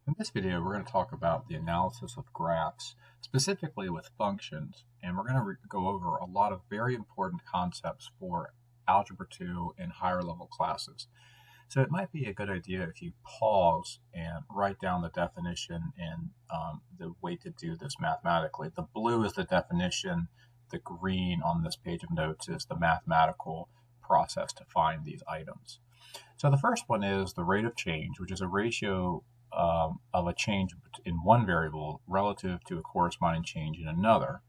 In this video, we're going to talk about the analysis of graphs, specifically with functions, and we're going to go over a lot of very important concepts for Algebra 2 and higher level classes. So it might be a good idea if you pause and write down the definition and the way to do this mathematically. The blue is the definition, the green on this page of notes is the mathematical process to find these items. So the first one is the rate of change, which is a ratio of a change in one variable relative to a corresponding change in another.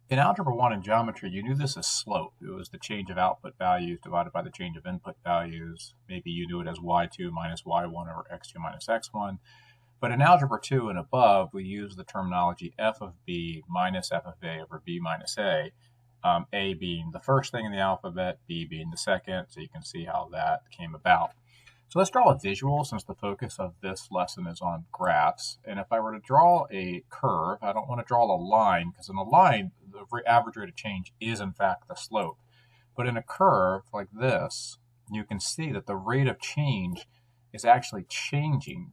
In Algebra 1 in geometry, you knew this as slope. It was the change of output values divided by the change of input values. Maybe you knew it as y2 minus y1 over x2 minus x1. But in Algebra 2 and above, we use the terminology f of b minus f of a over b minus a being the first thing in the alphabet, b being the second, so you can see how that came about. So let's draw a visual since the focus of this lesson is on graphs. And if I were to draw a curve, I don't want to draw a line because in a line, the average rate of change is in fact the slope. But in a curve like this, you can see that the rate of change is actually changing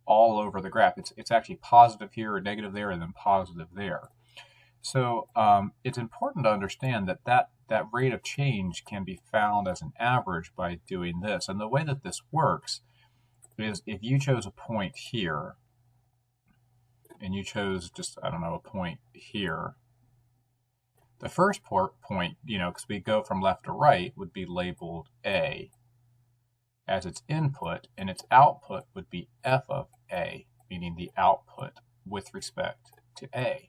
all over the graph. It's actually positive here or negative there and then positive there. So it's important to understand that rate of change can be found as an average by doing this. And the way that this works is if you chose a point here, and you chose just, I don't know, a point here, the first point, because we go from left to right, would be labeled A as its input, and its output would be f of A, meaning the output with respect to A.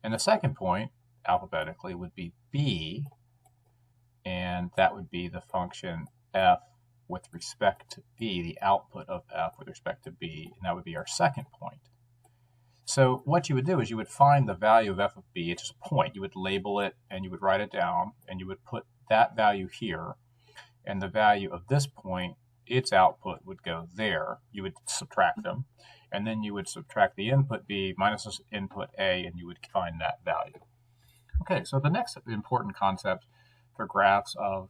And the second point, alphabetically, would be B, and that would be the function f with respect to B, the output of f with respect to B, and that would be our second point. So what you would do is you would find the value of f of B, it's just a point. You would label it, and you would write it down, and you would put that value here, and the value of this point, its output would go there. You would subtract them. And then you would subtract the input B minus this input A, and you would find that value. Okay, so the next important concept for graphs of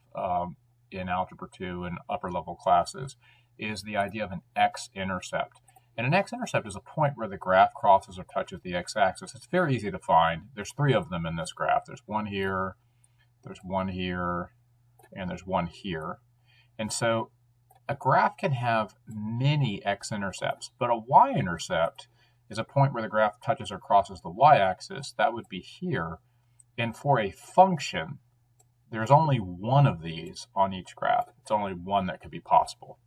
in Algebra 2 and upper level classes is the idea of an X-intercept. And an X-intercept is a point where the graph crosses or touches the x-axis. It's very easy to find. There's three of them in this graph. There's one here, there's one here, and there's one here. And so a graph can have many x-intercepts, but a y-intercept is a point where the graph touches or crosses the y-axis. That would be here. And for a function, there's only one of these on each graph. It's only one that could be possible.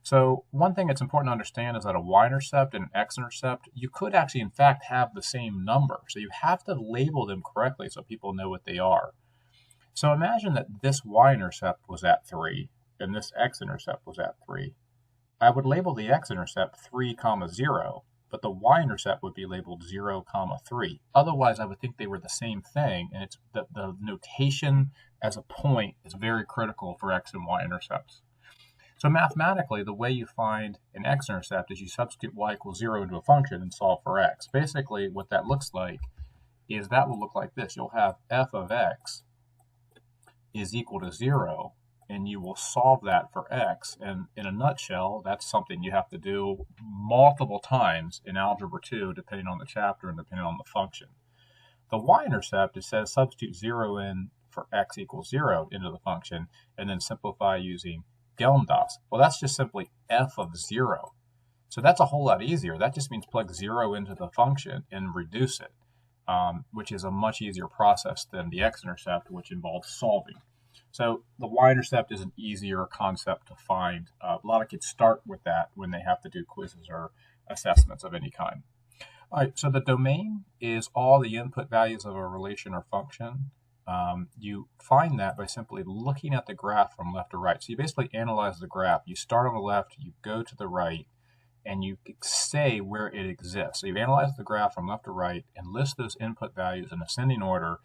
So one thing that's important to understand is that a y-intercept and an x-intercept, you could actually, in fact, have the same number. So you have to label them correctly so people know what they are. So imagine that this y-intercept was at 3. and this x-intercept was at 3, I would label the x-intercept 3, 0, but the y-intercept would be labeled 0, 3. Otherwise, I would think they were the same thing, and it's the notation as a point is very critical for x and y-intercepts. So mathematically, the way you find an x-intercept is you substitute y equals 0 into a function and solve for x. Basically, what that looks like is that will look like this. You'll have f of x is equal to 0, and you will solve that for x. And in a nutshell, that's something you have to do multiple times in Algebra 2, depending on the chapter and depending on the function. The y-intercept, it says substitute 0 in for x equals 0 into the function, and then simplify using Gelndas. Well, that's just simply f of 0. So that's a whole lot easier. That just means plug 0 into the function and reduce it, which is a much easier process than the x-intercept, which involves solving. So the y-intercept is an easier concept to find. A lot of kids start with that when they have to do quizzes or assessments of any kind. All right, so the domain is all the input values of a relation or function. You find that by simply looking at the graph from left to right. So you basically analyze the graph. You start on the left, you go to the right, and you say where it exists. So you analyze the graph from left to right and list those input values in ascending order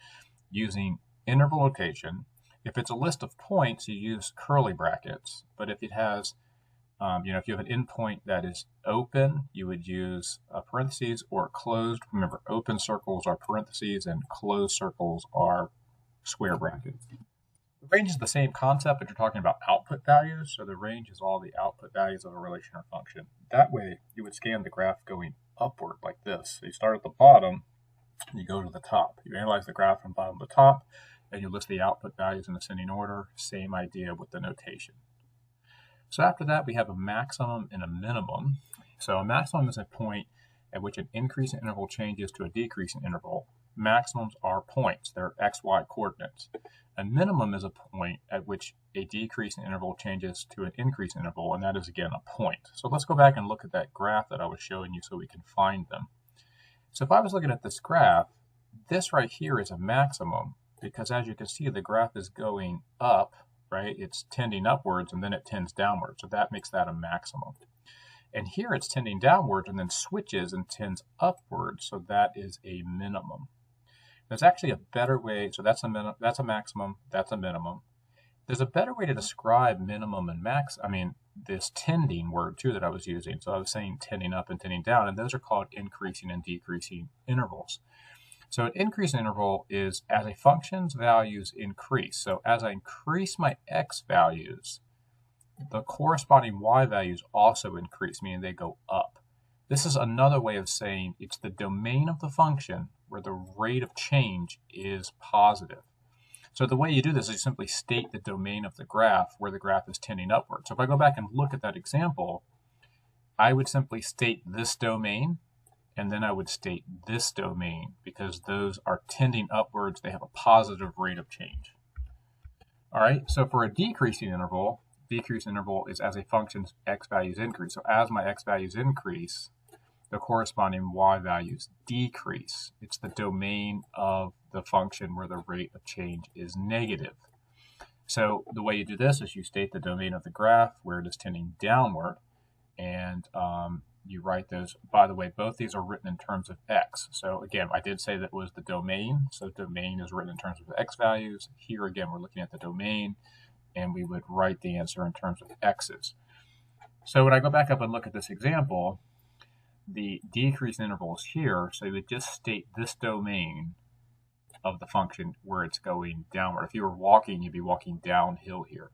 using interval notation. If it's a list of points, you use curly brackets. But if it has, if you have an endpoint that is open, you would use parentheses or closed. Remember, open circles are parentheses and closed circles are square brackets. The Range is the same concept, but you're talking about output values. So the range is all the output values of a relation or function. That way, you would scan the graph going upward like this. So you start at the bottom, and you go to the top. You analyze the graph from bottom to top, and you list the output values in ascending order. Same idea with the notation. So after that, we have a maximum and a minimum. So a maximum is a point at which an increasing interval changes to a decreasing interval. Maximums are points. They're xy coordinates. A minimum is a point at which a decreasing interval changes to an increasing interval, and that is, again, a point. So let's go back and look at that graph that I was showing you so we can find them. So if I was looking at this graph, this right here is a maximum because, as you can see, the graph is going up, right? It's tending upwards, and then it tends downwards. So that makes that a maximum. And here it's tending downwards and then switches and tends upwards. So that is a minimum. There's actually a better way. So that's a maximum. That's a minimum. There's a better way to describe minimum and this tending word too that I was using. So I was saying tending up and tending down, and those are called increasing and decreasing intervals. So an increasing interval is as a function's values increase. So as I increase my x values, the corresponding y values also increase, meaning they go up. This is another way of saying it's the domain of the function where the rate of change is positive. So the way you do this is you simply state the domain of the graph where the graph is tending upward. So if I go back and look at that example, I would simply state this domain, and then I would state this domain because those are tending upwards. They have a positive rate of change. All right, so for a decreasing interval is as a function's x values increase. So as my x values increase, the corresponding y values decrease. It's the domain of the function where the rate of change is negative. So the way you do this is you state the domain of the graph where it is tending downward, and you write those. By the way, both these are written in terms of x. So again, I did say that was the domain. So domain is written in terms of x values. Here again, we're looking at the domain, and we would write the answer in terms of x's. So when I go back up and look at this example, the decrease interval is here, so you would just state this domain of the function where it's going downward. If you were walking, you'd be walking downhill here.